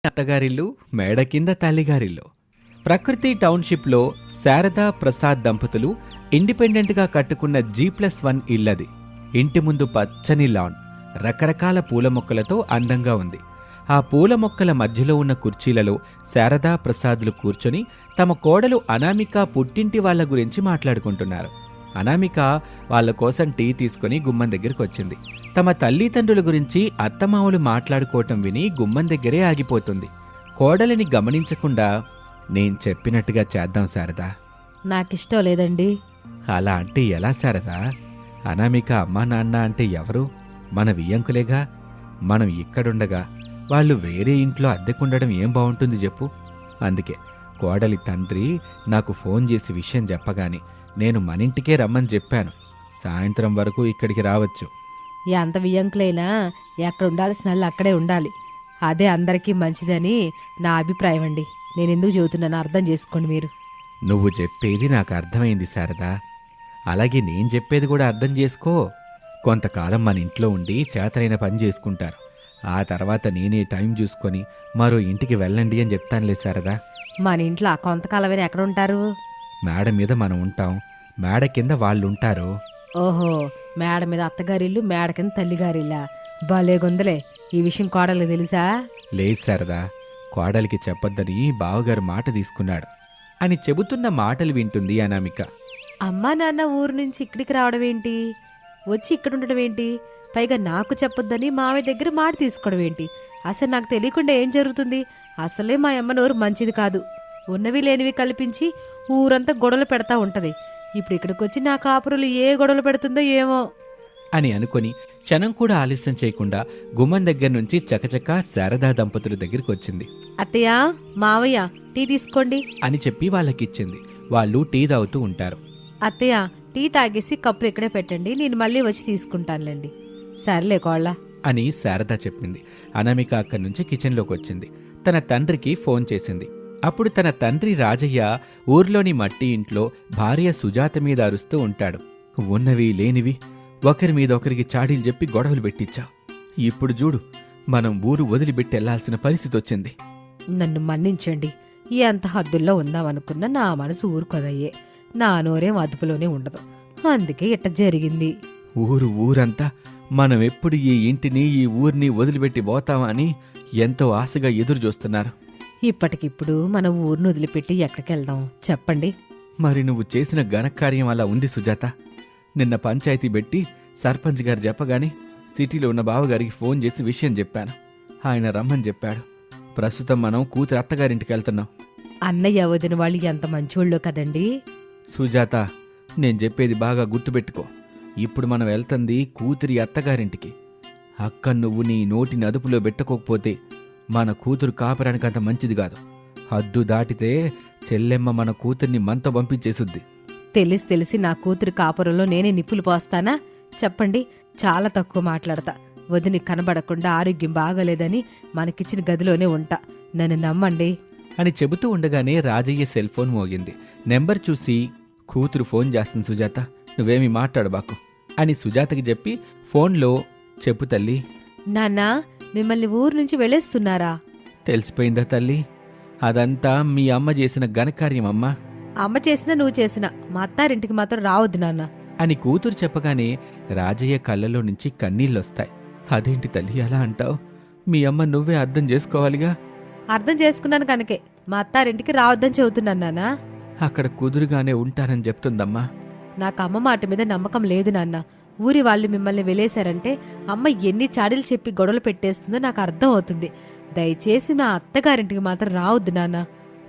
అత్తగారిల్లు, మేడ కింద తల్లిగారిల్లు. ప్రకృతి టౌన్షిప్లో శారదా ప్రసాద్ దంపతులు ఇండిపెండెంట్గా కట్టుకున్న G+1 ఇల్లది. ఇంటి ముందు పచ్చని లాన్, రకరకాల పూల మొక్కలతో అందంగా ఉంది. ఆ పూల మొక్కల మధ్యలో ఉన్న కుర్చీలలో శారదా ప్రసాద్లు కూర్చొని తమ కోడలు అనామిక పుట్టింటి వాళ్ల గురించి మాట్లాడుకుంటున్నారు. అనామిక వాళ్ల కోసం టీ తీసుకుని గుమ్మం దగ్గరికి వచ్చింది. తమ తల్లిదండ్రుల గురించి అత్తమామలు మాట్లాడుకోవటం విని గుమ్మం దగ్గరే ఆగిపోతుంది. కోడలిని గమనించకుండా, నేను చెప్పినట్టుగా చేద్దాం శారదా. నాకిష్టం లేదండి. అలా అంటే ఎలా శారదా? అనామిక అమ్మా నాన్న అంటే ఎవరు? మన వియ్యంకులేగా. మనం ఇక్కడుండగా వాళ్ళు వేరే ఇంట్లో అద్దెకుండడం ఏం బాగుంటుంది చెప్పు. అందుకే కోడలి తండ్రి నాకు ఫోన్ చేసి విషయం చెప్పగాని నేను మనింటికే రమ్మని చెప్పాను. సాయంత్రం వరకు ఇక్కడికి రావచ్చు. ఎంత వియ్యంకులైనా ఎక్కడ ఉండాల్సిన వాళ్ళు అక్కడే ఉండాలి. అదే అందరికీ మంచిదని నా అభిప్రాయం అండి. నేనెందుకు చెబుతున్నాను అర్థం చేసుకోండి మీరు. నువ్వు చెప్పేది నాకు అర్థమైంది శారదా. అలాగే నేను చెప్పేది కూడా అర్థం చేసుకో. కొంతకాలం మన ఇంట్లో ఉండి చేతనైన పని చేసుకుంటారు. ఆ తర్వాత నేనే టైం చూసుకొని మరో ఇంటికి వెళ్ళండి అని చెప్తానులే శారదా. మన ఇంట్లో కొంతకాలమైనా ఎక్కడ ఉంటారు? మేడ మీద మనం ఉంటాం, మేడ కింద వాళ్ళుంటారు. ఓహో, మేడ మీద అత్తగారిల్లు, మేడ కింద తల్లిగారిల్లా. భలేగుందలే. ఈ విషయం కోడలికి తెలుసా? లేదు శారదా, కోడలికి చెప్పొద్దని బావగారు మాట తీసుకున్నాడు అని చెబుతున్న మాటలు వింటుంది అనామిక. అమ్మా నాన్న ఊరు నుంచి ఇక్కడికి రావడం ఏంటి? వచ్చి ఇక్కడ ఉండడం ఏంటి? పైగా నాకు చెప్పొద్దని మామయ్య దగ్గర మాట తీసుకోవడం ఏంటి? అసలు నాకు తెలియకుండా ఏం జరుగుతుంది? అసలే మా అమ్మ నోరు మంచిది కాదు. ఉన్నవి లేనివి కల్పించి ఊరంతా గొడవలు పెడతా ఉంటది. ఇప్పుడు ఇక్కడికి వచ్చి నా కాపురులు ఏ గొడవలు పెడుతుందో ఏమో అని అనుకుని క్షణం కూడా ఆలస్యం చేయకుండా గుమ్మం దగ్గర నుంచి చకచకా శారదా దంపతుల దగ్గరికి వచ్చింది. అత్తయ్య, మావయ్య, టీ తీసుకోండి అని చెప్పి వాళ్ళకిచ్చింది. వాళ్ళు టీ తాగుతూ ఉంటారు. అత్తయ్య, టీ తాగేసి కప్పులు ఇక్కడే పెట్టండి, నేను మళ్ళీ వచ్చి తీసుకుంటానులేండి. సర్లే కోళ్ళ అని శారద చెప్పింది. అనామిక అక్కడి నుంచి కిచెన్లోకి వచ్చింది. తన తండ్రికి ఫోన్ చేసింది. అప్పుడు తన తండ్రి రాజయ్య ఊర్లోని మట్టి ఇంట్లో భార్య సుజాత మీద అరుస్తూ ఉంటాడు. ఉన్నవి లేనివి ఒకరి మీద ఒకరికి చాడీలు చెప్పి గొడవలు పెట్టించా. ఇప్పుడు చూడు, మనం ఊరు వదిలిపెట్టెళ్లాల్సిన పరిస్థితి వచ్చింది. నన్ను మన్నించండి. ఎంత హద్దుల్లో ఉందామనుకున్నా నా మనసు ఊరుకోదయ్యే. నా నోరేం అదుపులోనే ఉండదు. అందుకే ఇట్ట జరిగింది. ఊరంతా మనం ఎప్పుడు ఈ ఇంటిని, ఈ ఊరిని వదిలిపెట్టి పోతామా అని ఎంతో ఆశగా ఎదురు చూస్తున్నారు. ఇప్పటికిప్పుడు మన ఊరిని వదిలిపెట్టి ఎక్కడికి వెళ్దాం చెప్పండి? మరి నువ్వు చేసిన ఘనకార్యం అలా ఉంది సుజాత. నిన్న పంచాయతీ పెట్టి సర్పంచ్ గారు చెప్పగానే సిటీలో ఉన్న బావగారికి ఫోన్ చేసి విషయం చెప్పాను. ఆయన రమ్మని చెప్పాడు. ప్రస్తుతం మనం కూతురు అత్తగారింటికి వెళ్తున్నాం. అన్నయ్య వదిన వాళ్ళు ఎంత మంచోళ్ళో కదండి. సుజాత, నేను చెప్పేది బాగా గుర్తుపెట్టుకో. ఇప్పుడు మనం వెళ్తుంది కూతురి అత్తగారింటికి. అక్క నువ్వు నీ నోటిని అదుపులో పెట్టుకోకపోతే మన కూతురు కాపురానికి అంత మంచిది కాదు. హద్దు దాటితే చెల్లెమ్మ మన కూతుర్ని మనతో పంపించేసుద్ది. తెలిసి నా కూతురు కాపురంలో నేనే నిప్పులు పోస్తానా? చెప్పండి. చాలా తక్కువ మాట్లాడతా. వదిని కనబడకుండా ఆరోగ్యం బాగలేదని మనకిచ్చిన గదిలోనే ఉంటా. నన్ను నమ్మండి అని చెబుతూ ఉండగానే రాజయ్య సెల్ ఫోన్ మోగింది. నెంబర్ చూసి, కూతురు ఫోన్ చేస్తుంది సుజాత, నువ్వేమీ మాట్లాడబాకు అని సుజాతకి చెప్పి ఫోన్లో, చెప్పు తల్లి. నాన్నా, మిమ్మల్ని ఊరు నుంచి వెళ్ళేస్తున్నారా? తెలిసిపోయిందా తల్లి? అదంతా మీ అమ్మ చేసిన ఘనకార్యం అమ్మా. అమ్మ చేసినా నువ్వు చేసినా మా అత్తారింటికి మాత్రం రావద్దు నాన్న అని కూతురు చెప్పగానే రాజయ్య కళ్ళలో నుంచి కన్నీళ్ళొస్తాయి. అదేంటి తల్లి అలా అంటావు? మీ అమ్మ నువ్వే అర్థం చేసుకోవాలిగా. అర్థం చేసుకున్నాను కనుకే మా అత్తారింటికి రావద్దని చెబుతున్నాను నాన్నా. అక్కడ కుదురుగానే ఉంటానని చెప్తుందమ్మా. నాకు అమ్మ మాట మీద నమ్మకం లేదు నాన్న. ఊరి వాళ్ళు మిమ్మల్ని వెలేశారంటే అమ్మ ఎన్ని చాడీలు చెప్పి గొడవలు పెట్టేస్తుందో నాకు అర్థం అవుతుంది. దయచేసి నా అత్తగారింటికి మాత్రం రావద్దు నాన్న.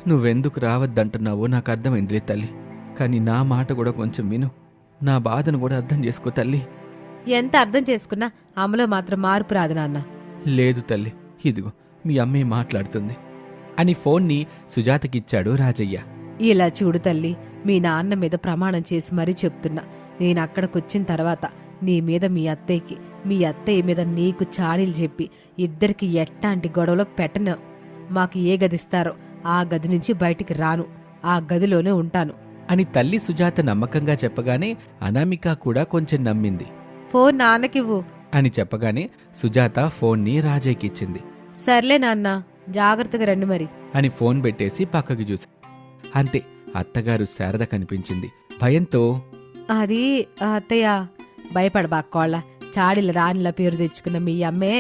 నువ్వెందుకు రావద్దంటున్నావో నాకు అర్థమైందిలే తల్లి. కానీ నా మాట కూడా కొంచెం విను. నా బాధను కూడా అర్థం చేసుకో తల్లి. ఎంత అర్థం చేసుకున్నా అమ్మలో మాత్రం మార్పు రాదు నాన్న. లేదు తల్లి, ఇదిగో మీ అమ్మే మాట్లాడుతుంది అని ఫోన్ని సుజాతకిచ్చాడు రాజయ్య. ఇలా చూడు తల్లి, మీ నాన్న మీద ప్రమాణం చేసి మరీ చెప్తున్నా. నేను అక్కడికొచ్చిన తర్వాత నీ మీద మీ అత్తయ్యకి, మీ అత్తయ్య మీద నీకు చాడీలు చెప్పి ఇద్దరికి ఎట్టాంటి గొడవలో పెట్టను. మాకు ఏ గదిస్తారో ఆ గది నుంచి బయటికి రాను. ఆ గదిలోనే ఉంటాను అని తల్లి సుజాత నమ్మకంగా చెప్పగానే అనామిక కూడా కొంచెం నమ్మింది. ఫోన్ నాన్నకివ్వు అని చెప్పగానే సుజాత ఫోన్ని రాజయ్యకిచ్చింది. సర్లే నాన్న, జాగ్రత్తగా రండి మరి. అని ఫోన్ పెట్టేసి పక్కకి చూసి అంతే అత్తగారు శారద కనిపించింది. భయంతో అది అత్తయ్య భయపడబాక్కోళ్ళ, చాడిల రాణిలా పేరు తెచ్చుకున్న మీ అమ్మే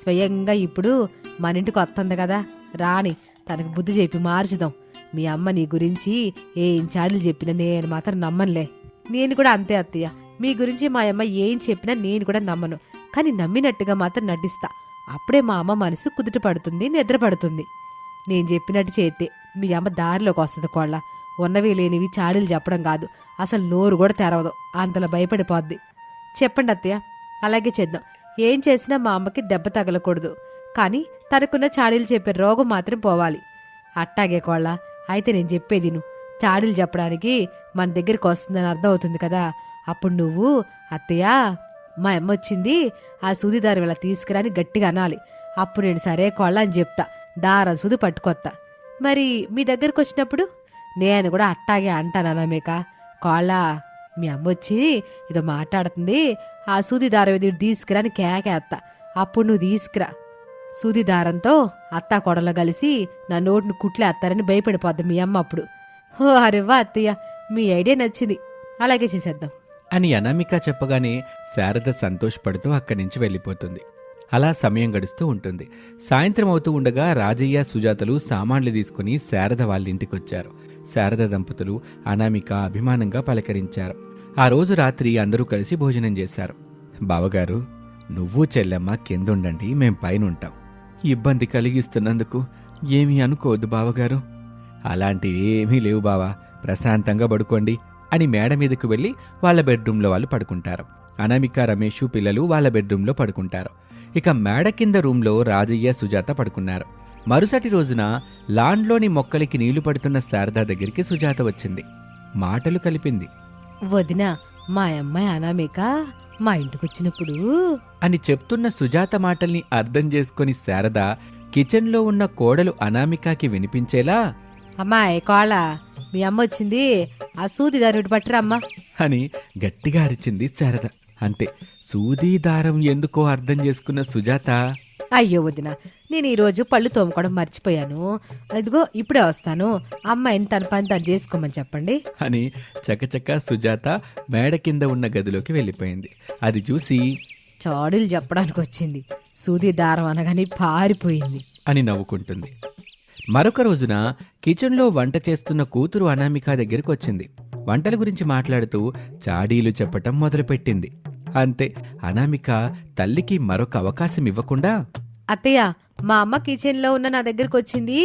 స్వయంగా ఇప్పుడు మన ఇంటికి వస్తుంది కదా, రాణి తనకు బుద్ధి చెప్పి మార్చుదాం. మీ అమ్మ నీ గురించి ఏం చాడీలు చెప్పినా నేను మాత్రం నమ్మనులే. నేను కూడా అంతే అత్తయ్య, మీ గురించి మా అమ్మ ఏం చెప్పినా నేను కూడా నమ్మను, కానీ నమ్మినట్టుగా మాత్రం నటిస్తా. అప్పుడే మా అమ్మ మనసు కుదుట పడుతుంది, నిద్ర పడుతుంది. నేను చెప్పినట్టు చేస్తే మీ అమ్మ దారిలోకి వస్తుంది కోళ్ళ. ఉన్నవి లేనివి చాడీలు చెప్పడం కాదు, అసలు నోరు కూడా తెరవదు, అంతలా భయపడిపోద్ది. చెప్పండి అత్తయ్య, అలాగే చేద్దాం. ఏం చేసినా మా అమ్మకి దెబ్బ తగలకూడదు, కానీ తనకున్న చాడీలు చెప్పే రోగం మాత్రం పోవాలి. అట్టాగే కోళ్ళ, అయితే నేను చెప్పేది నువ్వు చాడీలు చెప్పడానికి మన దగ్గరికి వస్తుందని అర్థం అవుతుంది కదా, అప్పుడు నువ్వు అత్తయ్య మా అమ్మ వచ్చింది, ఆ సూది దారం ఇలా తీసుకురాని గట్టిగా అనాలి. అప్పుడు నేను సరే కోళ్ళ అని చెప్తా, దారం సూది పట్టుకొత్తా. మరి మీ దగ్గరకు వచ్చినప్పుడు నేను కూడా అట్టాగే అంటాను అనామేక. కోళ్ళ మీ అమ్మ వచ్చి ఏదో మాట్లాడుతుంది, ఆ సూది దారం ఏదో తీసుకురాని కేకేస్తా. అప్పుడు నువ్వు తీసుకురా. సూది దారంతో అత్తా కొడలు కలిసి నా నోటిని కుట్లేస్తారని భయపడిపోద్ది మీ అమ్మ అప్పుడు. ఓ అరెవ్వా అత్తయ్య, మీ ఐడియా నచ్చింది, అలాగే చేసేద్దాం అని అనామిక చెప్పగానే శారద సంతోషపడుతూ అక్కడి నుంచి వెళ్ళిపోతుంది. అలా సమయం గడుస్తూ ఉంటుంది. సాయంత్రం అవుతూ ఉండగా రాజయ్య సుజాతలు సామాన్లు తీసుకుని శారద వాళ్ళింటికొచ్చారు. శారద దంపతులు అనామిక అభిమానంగా పలకరించారు. ఆ రోజు రాత్రి అందరూ కలిసి భోజనం చేశారు. బావగారు, నువ్వు చెల్లెమ్మ కిందుండండి, మేం పైనుంటాం. ఇబ్బంది కలిగిస్తున్నందుకు ఏమీ అనుకోవద్దు బావగారు. అలాంటివి ఏమీ లేవు బావా, ప్రశాంతంగా పడుకోండి అని మేడ మీదకు వెళ్లి వాళ్ళ బెడ్రూమ్లో వాళ్ళు పడుకుంటారు. అనామిక, రమేష్ పిల్లలు వాళ్ళ బెడ్రూమ్లో పడుకుంటారు. ఇక మేడ కింద రూంలో రాజయ్య, సుజాత పడుకున్నారు. మరుసటి రోజున లాన్లోని మొక్కలకి నీళ్లు పడుతున్న శారద దగ్గరికి సుజాత వచ్చింది. మాటలు కలిపింది. వదిన, మా అమ్మాయి అనామిక మా ఇంటికొచ్చినప్పుడు అని చెప్తున్న సుజాత మాటల్ని అర్థం చేసుకుని శారద కిచెన్లో ఉన్న కోడలు అనామికకి వినిపించేలా, అమ్మాయి కోళ్ళ, మీ అమ్మ వచ్చింది, ఆ సూది దాని పట్టరమ్మా అని గట్టిగా అరిచింది శారద. అంతే, సూదీ దారం ఎందుకో అర్థం చేసుకున్న సుజాత, అయ్యో వదిన, నేను ఈరోజు పళ్ళు తోముకోవడం మర్చిపోయాను, అదిగో ఇప్పుడే వస్తాను, అమ్మాయిని తన పని తను చేసుకోమని చెప్పండి అని చకచక సుజాత మేడ కింద ఉన్న గదిలోకి వెళ్ళిపోయింది. అది చూసి చాడీలు చెప్పడానికి వచ్చింది, సూది దారం అనగానే పారిపోయింది అని నవ్వుకుంటుంది. మరొక రోజున కిచెన్లో వంట చేస్తున్న కూతురు అనామిక దగ్గరికి వచ్చింది. వంటల గురించి మాట్లాడుతూ చాడీలు చెప్పటం మొదలుపెట్టింది. అంతే, అనామిక తల్లికి మరొక అవకాశం ఇవ్వకుండా, అత్తయ్య, మా అమ్మ కిచెన్ లో ఉన్న నా దగ్గరకు వచ్చింది,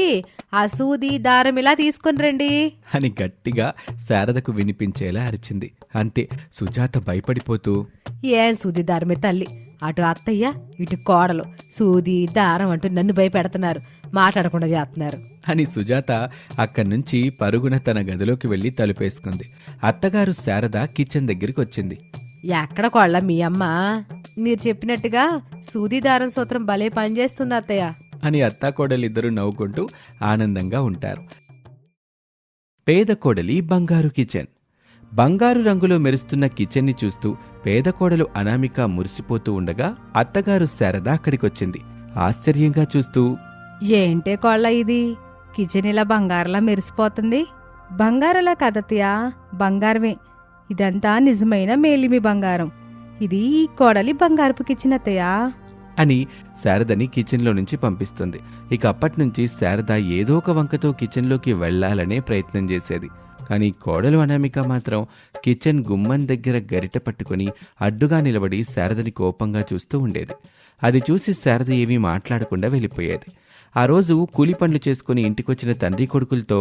ఆ సూది దారం ఇలా తీసుకుని రండి అని గట్టిగా శారదకు వినిపించేలా అరిచింది. అంతే, సుజాత భయపడిపోతూ, ఏం సూది దారమే తల్లి, అటు అత్తయ్య ఇటు కోడలు సూది దారం అంటూ నన్ను భయపెడుతున్నారు, మాట్లాడకుండా చేస్తున్నారు అని సుజాత అక్కడి నుంచి పరుగున తన గదిలోకి వెళ్లి తలుపేసుకుంది. అత్తగారు శారద కిచెన్ దగ్గరికి వచ్చింది. ఎక్కడ కోళ్ళ మీ అమ్మ, మీరు చెప్పినట్టుగా సూది దారం సూత్రం భలే పనిచేస్తుంది అత్తయ్య అని అత్తాకోడలిద్దరూ నవ్వుకుంటూ ఆనందంగా ఉంటారు. పేద కోడలి బంగారు కిచెన్. బంగారు రంగులో మెరుస్తున్న కిచెన్ని చూస్తూ పేద కోడలు అనామిక మురిసిపోతూ ఉండగా అత్తగారు శారద అక్కడికొచ్చింది. ఆశ్చర్యంగా చూస్తూ, ఏంటే కోళ్ళ ఇది, కిచెన్ ఇలా బంగారులా మెరిసిపోతుంది? బంగారులా కదతయా, బంగారమే, ఇదంతా నిజమైన మేలిమి బంగారం, ఇది కోడలి బంగారపు కిచెన్ అత్తయ్యా అని శారదని కిచెన్లో నుంచి పంపిస్తుంది. ఇక అప్పట్నుంచి శారద ఏదో ఒక వంకతో కిచెన్లోకి వెళ్లాలనే ప్రయత్నం చేసేది. కానీ కోడలు అనామిక మాత్రం కిచెన్ గుమ్మం దగ్గర గరిట పట్టుకుని అడ్డుగా నిలబడి శారదని కోపంగా చూస్తూ ఉండేది. అది చూసి శారద ఏమీ మాట్లాడకుండా వెళ్ళిపోయేది. ఆ రోజు కూలి పనులు చేసుకుని ఇంటికొచ్చిన తండ్రి కొడుకులతో,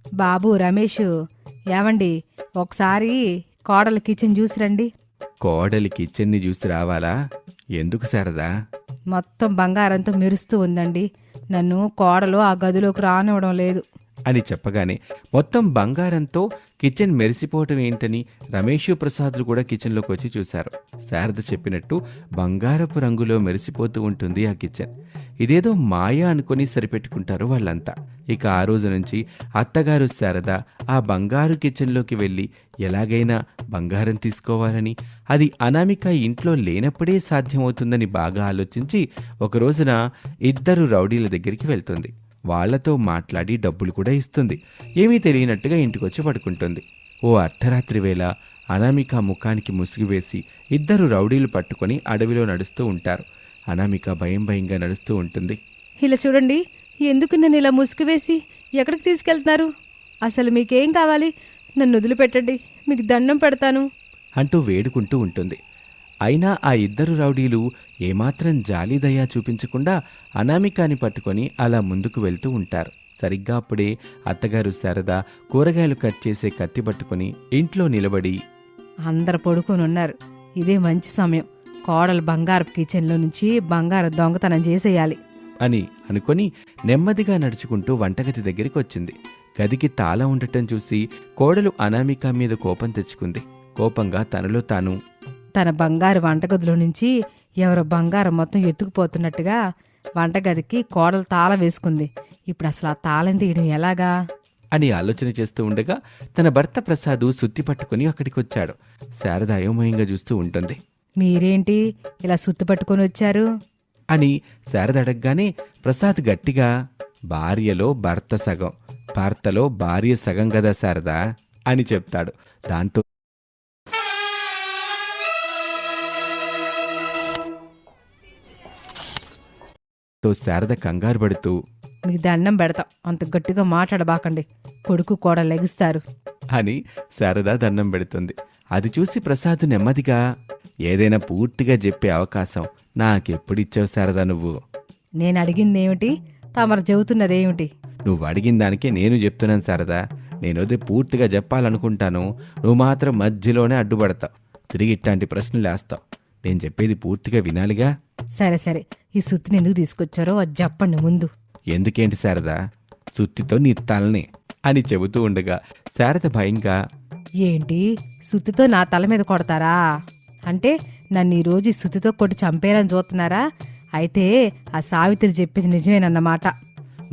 బాబు రమేష్, ఏమండి ఒకసారి కోడలి కిచెన్ చూసి రండి. కోడలి కిచెన్ని చూసి రావాలా? ఎందుకు శారదా? మొత్తం బంగారంతో మెరుస్తూ ఉందండి, నన్ను కోడలు ఆ గదిలోకి రానివ్వడం లేదు అని చెప్పగానే మొత్తం బంగారంతో కిచెన్ మెరిసిపోవటం ఏంటని రమేష్, ప్రసాద్లు కూడా కిచెన్లోకి వచ్చి చూశారు. శారద చెప్పినట్టు బంగారపు రంగులో మెరిసిపోతూ ఉంటుంది ఆ కిచెన్. ఇదేదో మాయ అనుకుని సరిపెట్టుకుంటారు వాళ్ళంతా. ఇక ఆ రోజు నుంచి అత్తగారు శారద ఆ బంగారు కిచెన్లోకి వెళ్ళి ఎలాగైనా బంగారం తీసుకోవాలని, అది అనామిక ఇంట్లో లేనప్పుడే సాధ్యమవుతుందని బాగా ఆలోచించి ఒక రోజున ఇద్దరు రౌడీల దగ్గరికి వెళ్తుంది. వాళ్లతో మాట్లాడి డబ్బులు కూడా ఇస్తుంది. ఏమీ తెలియనట్టుగా ఇంటికొచ్చి పడుకుంటుంది. ఓ అర్ధరాత్రి వేళ అనామిక ముఖానికి ముసుగు వేసి ఇద్దరు రౌడీలు పట్టుకొని అడవిలో నడుస్తూ ఉంటారు. అనామిక భయం భయంగా నడుస్తూ ఉంటుంది. ఇలా చూడండి, ఎందుకు నన్ను ఇలా ముసుగు వేసి ఎక్కడికి తీసుకెళ్తున్నారు? అసలు మీకేం కావాలి? నన్ను వదిలిపెట్టండి, మీకు దండం పెడతాను అంటూ వేడుకుంటూ ఉంటుంది. అయినా ఆ ఇద్దరు రౌడీలు ఏమాత్రం జాలి దయా చూపించకుండా అనామికాని పట్టుకొని అలా ముందుకు వెళ్తూ ఉంటారు. సరిగ్గా అప్పుడే అత్తగారు శారద కూరగాయలు కట్ చేసే కత్తి పట్టుకొని ఇంట్లో నిలబడి, అందరు పడుకొని ఉన్నారు, ఇదే మంచి సమయం. కోడలు బంగారు కిచెన్లో నుంచి బంగారు దొంగతనం చేసేయాలి అని అనుకొని నెమ్మదిగా నడుచుకుంటూ వంటగది దగ్గరికి వచ్చింది. గదికి తాళం ఉండటం చూసి కోడలు అనామిక మీద కోపం తెచ్చుకుంది. కోపంగా తనలో తాను, తన బంగారు వంటగదిలో నుంచి ఎవరో బంగారం మొత్తం ఎత్తుకుపోతున్నట్టుగా వంటగదికి కోడలు తాళం వేసుకుంది. ఇప్పుడు అసలు ఆ తాళం తీయడం ఎలాగా అని ఆలోచన చేస్తూ ఉండగా తన భర్త ప్రసాదు సుత్తి పట్టుకుని అక్కడికొచ్చాడు. శారద అయోమయంగా చూస్తూ ఉంటుంది. మీరేంటి ఇలా సుత్తు పట్టుకొని వచ్చారు అని శారద అడగగానే ప్రసాద్ గట్టిగా, భార్యలో భర్త సగం, భర్తలో భార్య సగం కదా శారదా అని చెప్తాడు. దాంతో శారద కంగారు పడుతూ, మీకు దండం పెడతాం, అంత గట్టిగా మాట్లాడబాకండి, కొడుకు కూడా లెగిస్తారు అని శారద దండం పెడుతుంది. అది చూసి ప్రసాద్ నెమ్మదిగా, ఏదైనా పూర్తిగా చెప్పే అవకాశం నాకెప్పుడిచ్చావు శారదా నువ్వు? నేను అడిగిందేమిటి, తమరు చెబుతున్నదేమిటి? నువ్వు అడిగిన దానికే నేను చెప్తున్నాను శారదా. నేనోదే పూర్తిగా చెప్పాలనుకుంటాను, నువ్వు మాత్రం మధ్యలోనే అడ్డుపడతావు, తిరిగి ఇట్లాంటి ప్రశ్నలు వేస్తావు. నేను చెప్పేది పూర్తిగా వినాలిగా. సరే సరే, ఈ సుత్తిని ఎందుకు తీసుకొచ్చారో అది చెప్పండి ముందు. ఎందుకేంటి శారదా, సుత్తితో నీ తలని అని చెబుతూ ఉండగా శారద భయంగా, ఏంటి, సుత్తితో నా తల మీద కొడతారా? అంటే నన్ను ఈరోజు ఈ సుత్తితో కొట్టి చంపేయాలని చూస్తున్నారా? అయితే ఆ సావిత్రి చెప్పింది నిజమేనన్నమాట.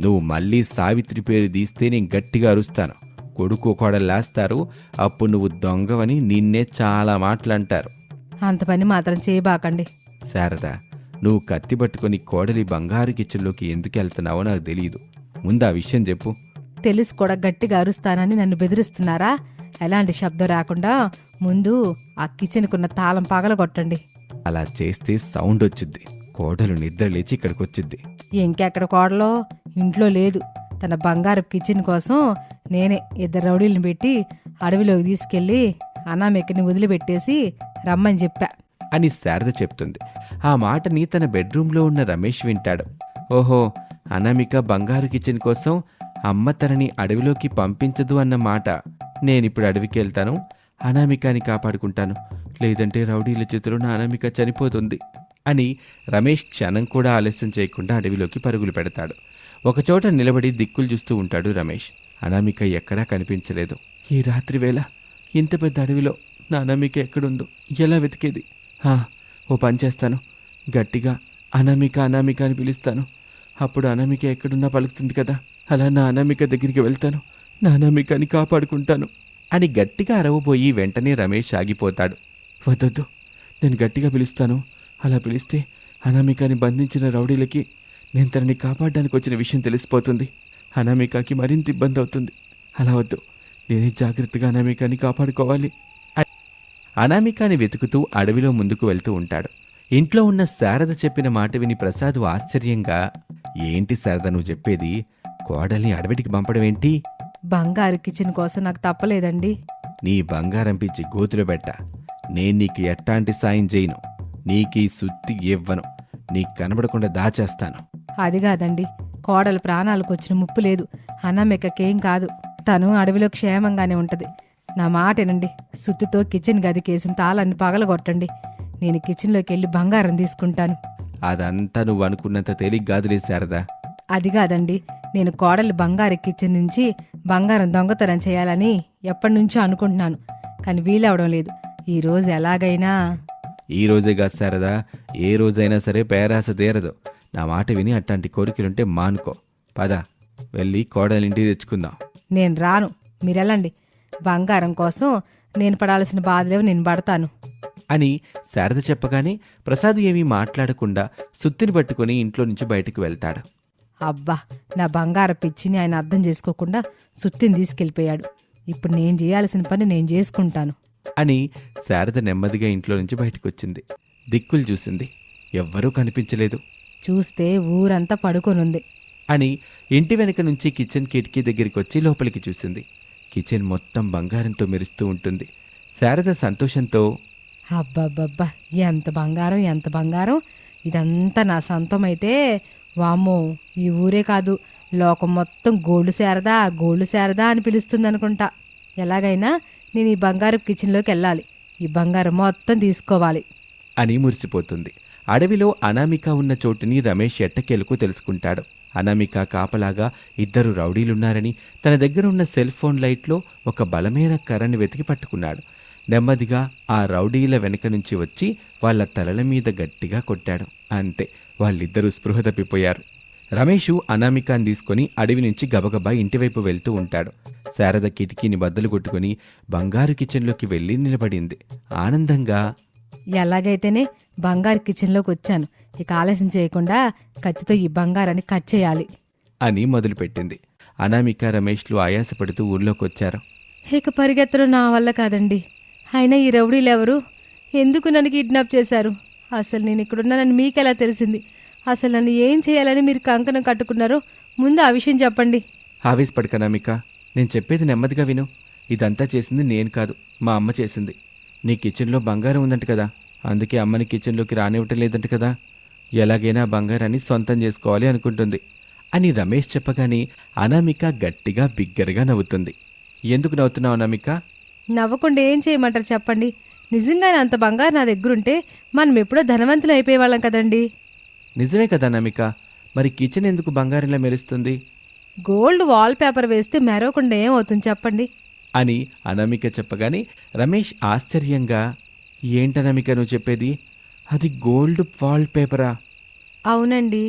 నువ్వు మళ్ళీ సావిత్రి పేరు తీస్తే నేను గట్టిగా అరుస్తాను, కొడుకు కోడలేస్తారు, అప్పుడు నువ్వు దొంగవని నిన్నే చాలా మాటలంటారు. అంత పని మాత్రం చేయబాకండి. శారదా, నువ్వు కత్తి పట్టుకొని కోడలి బంగారు కిచెన్లోకి ఎందుకు వెళ్తున్నావో నాకు తెలియదు. ముందు ఆ విషయం చెప్పు. తెలిసి కూడా గట్టిగా అరుస్తానని నన్ను బెదిరిస్తున్నారా? ఎలాంటి శబ్దం రాకుండా ముందు ఆ కిచెన్కున్న తాళం పగలగొట్టండి. అలా చేస్తే సౌండ్ వచ్చుద్ది, కోడలు నిద్ర లేచి ఇక్కడికి వచ్చిద్ది. ఇంకెక్కడ కోడలో ఇంట్లో లేదు. తన బంగారు కిచెన్ కోసం నేనే ఇద్దరు రౌడీలను పెట్టి అడవిలోకి తీసుకెళ్లి అనామికని వదిలిపెట్టేసి రమ్మని చెప్పా అని శారద చెప్తుంది. ఆ మాటని తన బెడ్రూమ్లో ఉన్న రమేష్ వింటాడు. ఓహో, అనామిక బంగారు కిచెన్ కోసం అమ్మ తనని అడవిలోకి పంపించదు అన్నమాట. నేనిప్పుడు అడవికి వెళ్తాను, అనామికాని కాపాడుకుంటాను, లేదంటే రౌడీల చేతిలో నా అనామిక చనిపోతుంది అని రమేష్ క్షణం కూడా ఆలస్యం చేయకుండా అడవిలోకి పరుగులు పెడతాడు. ఒకచోట నిలబడి దిక్కులు చూస్తూ ఉంటాడు రమేష్. అనామిక ఎక్కడా కనిపించలేదు. ఈ రాత్రి వేళ ఇంత పెద్ద అడవిలో నా అనామిక ఎక్కడుందో ఎలా వెతికేది? ఓ పని చేస్తాను, గట్టిగా అనామిక అనామిక అని పిలుస్తాను, అప్పుడు అనామిక ఎక్కడున్నా పలుకుతుంది కదా. అలా నా అనామిక దగ్గరికి వెళ్తాను, నా అనామికని కాపాడుకుంటాను అని గట్టిగా అరవబోయి వెంటనే రమేష్ ఆగిపోతాడు. వద్దొద్దు, నేను గట్టిగా పిలుస్తాను, అలా పిలిస్తే అనామికని బంధించిన రౌడీలకి నేను తనని కాపాడడానికి వచ్చిన విషయం తెలిసిపోతుంది, అనామికకి మరింత ఇబ్బంది అవుతుంది. అలా వద్దు, నేనే జాగ్రత్తగా అనామికని కాపాడుకోవాలి. అనామికాని వెతుకుతూ అడవిలో ముందుకు వెళ్తూ ఉంటాడు. ఇంట్లో ఉన్న శారద చెప్పిన మాట విని ప్రసాద్ ఆశ్చర్యంగా, ఏంటి శారద నువ్వు చెప్పేది? కోడల్ని అడవిటికి పంపడమేంటి? బంగారు కిచెన్ కోసం నాకు తప్పలేదండి. నీ బంగారం పిచ్చి గోతులో పెట్ట, నేను నీకు ఎట్టాంటి సాయం చేయను, నీకీ సుత్తి ఇవ్వను, నీకు కనబడకుండా దాచేస్తాను. అది కాదండి, కోడలు ప్రాణాలకు వచ్చిన ముప్పు లేదు, అనామికకేం కాదు, తను అడవిలో క్షేమంగానే ఉంటది. నా మాటేనండి, సుత్తితో కిచెన్ గదికేసిన తాళాన్ని పగలగొట్టండి, నేను కిచెన్లోకి వెళ్ళి బంగారం తీసుకుంటాను. అదంతా నువ్వు అనుకున్నంత తేలిగ్గాదులే శారదా. అది కాదండి, నేను కోడలు బంగారు కిచెన్ నుంచి బంగారం దొంగతనం చేయాలని ఎప్పటినుంచో అనుకుంటున్నాను, కానీ వీలవడం లేదు. ఈ రోజు ఎలాగైనా. ఈ రోజే కాదు శారదా, ఏ రోజైనా సరే పేరాస తీరదు. నా మాట విని అట్లాంటి కోరికలుంటే మానుకో. పద, వెళ్ళి కోడలింటికి తెచ్చుకుందాం. నేను రాను, మీరెళ్ళండి. బంగారం కోసం నేను పడాల్సిన బాధలేవు, నేను పడతాను అని శారద చెప్పగానే ప్రసాద్ ఏమీ మాట్లాడకుండా సుత్తిని పట్టుకుని ఇంట్లో నుంచి బయటకు వెళ్తాడు. అబ్బా, నా బంగారం పిచ్చిని ఆయన అర్థం చేసుకోకుండా సుత్తిని తీసుకెళ్ళిపోయాడు. ఇప్పుడు నేను చేయాల్సిన పని నేను చేసుకుంటాను అని శారద నెమ్మదిగా ఇంట్లో నుంచి బయటకొచ్చింది. దిక్కులు చూసింది, ఎవ్వరూ కనిపించలేదు. చూస్తే ఊరంతా పడుకొనుంది అని ఇంటి వెనక నుంచి కిచెన్ కిటికీ దగ్గరికి వచ్చి లోపలికి చూసింది. కిచెన్ మొత్తం బంగారంతో మెరుస్తూ ఉంటుంది. శారద సంతోషంతో, అబ్బబ్బబ్బా, ఎంత బంగారం, ఎంత బంగారం! ఇదంతా నా సొంతమైతే వామ్మో, ఈ ఊరే కాదు లోకం మొత్తం గోల్డ్ శారదా, గోల్డ్ శారదా అని పిలుస్తుందనుకుంటా. ఎలాగైనా నేను ఈ బంగారం కిచెన్లోకి వెళ్ళాలి, ఈ బంగారం మొత్తం తీసుకోవాలి అని మురిసిపోతుంది. అడవిలో అనామిక ఉన్న చోటుని రమేష్ ఎట్టకేలకు తెలుసుకుంటాడు. అనామిక కాపలాగా 2 రౌడీలున్నారని, తన దగ్గర ఉన్న సెల్ ఫోన్ లైట్లో ఒక బలమైన కర్రని వెతికి పట్టుకున్నాడు. నెమ్మదిగా ఆ రౌడీల వెనక నుంచి వచ్చి వాళ్ళ తలల మీద గట్టిగా కొట్టాడు. అంతే, వాళ్ళిద్దరూ స్పృహ తప్పిపోయారు. రమేషు అనామికాని తీసుకుని అడవి నుంచి గబగబా ఇంటివైపు వెళ్తూ ఉంటాడు. శారద కిటికీని బద్దలు కొట్టుకుని బంగారు కిచెన్లోకి వెళ్ళి నిలబడింది. ఆనందంగా, ఎలాగైతేనే బంగారు కిచెన్లోకి వచ్చాను, ఇక ఆలస్యం చేయకుండా కత్తితో ఈ బంగారాన్ని కట్ చేయాలి అని మొదలుపెట్టింది. అనామిక, రమేష్లు ఆయాసపడుతూ ఊర్లోకొచ్చారు. ఇక పరిగెత్తడం నా వల్ల కాదండి. అయినా ఈ రౌడీలెవరు, ఎందుకు నన్ను కిడ్నాప్ చేశారు? అసలు నేను ఇక్కడున్నానని మీకెలా తెలిసింది? అసలు నన్ను ఏం చేయాలని మీరు కంకణం కట్టుకున్నారో ముందు ఆ విషయం చెప్పండి. ఆవేశపడక అనామిక, నేను చెప్పేది నెమ్మదిగా విను. ఇదంతా చేసింది నేను కాదు, మా అమ్మ చేసింది. నీ కిచెన్లో బంగారం ఉందంట కదా, అందుకే అమ్మని కిచెన్లోకి రానివ్వటం లేదంట కదా. ఎలాగైనా బంగారాన్ని సొంతం చేసుకోవాలి అనుకుంటుంది అని రమేష్ చెప్పగానే అనామిక గట్టిగా బిగ్గరగా నవ్వుతుంది. ఎందుకు నవ్వుతున్నావు అనామిక? నవ్వకుండా ఏం చేయమంటారు చెప్పండి? నిజంగానే అంత బంగారు నా దగ్గరుంటే మనం ఎప్పుడో ధనవంతులు అయిపోయేవాళ్ళం కదండి. నిజమే కదా అనామిక, మరి కిచెన్ ఎందుకు బంగారంలా మెరుస్తుంది? గోల్డ్ వాల్ పేపర్ వేస్తే మెరవకుండా ఏమవుతుంది చెప్పండి అని అనామిక చెప్పగానే రమేష్ ఆశ్చర్యంగా, ఏంటనామిక నువ్వు చెప్పేది? అది గోల్డ్ వాల్ పేపరా? అవునండి.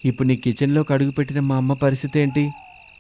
ఇప్పుడు నీ కిచెన్లోకి అడుగుపెట్టిన మా అమ్మ పరిస్థితి ఏంటి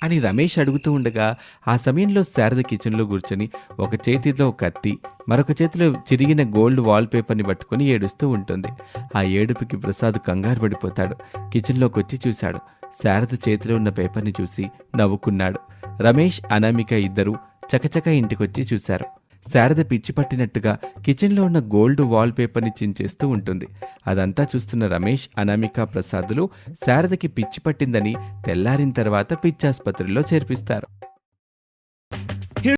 అని రమేష్ అడుగుతూ ఉండగా ఆ సమయంలో శారద కిచెన్లో కూర్చొని ఒక చేతిలో కత్తి, మరొక చేతిలో చిరిగిన గోల్డ్ వాల్ పేపర్ని పట్టుకుని ఏడుస్తూ ఉంటుంది. ఆ ఏడుపుకి ప్రసాద్ కంగారు పడిపోతాడు. కిచెన్లోకి వచ్చి చూశాడు. శారద చేతిలో ఉన్న పేపర్ని చూసి నవ్వుకున్నాడు. రమేష్, అనామిక ఇద్దరూ చకచక ఇంటికొచ్చి చూశారు. శారద పిచ్చి పట్టినట్టుగా కిచెన్లో ఉన్న గోల్డ్ వాల్ పేపర్ని చించేస్తూ ఉంటుంది. అదంతా చూస్తున్న రమేష్, అనామిక, ప్రసాదులు శారదకి పిచ్చి పట్టిందని తెల్లారిన తర్వాత పిచ్చాసుపత్రిలో చేర్పిస్తారు.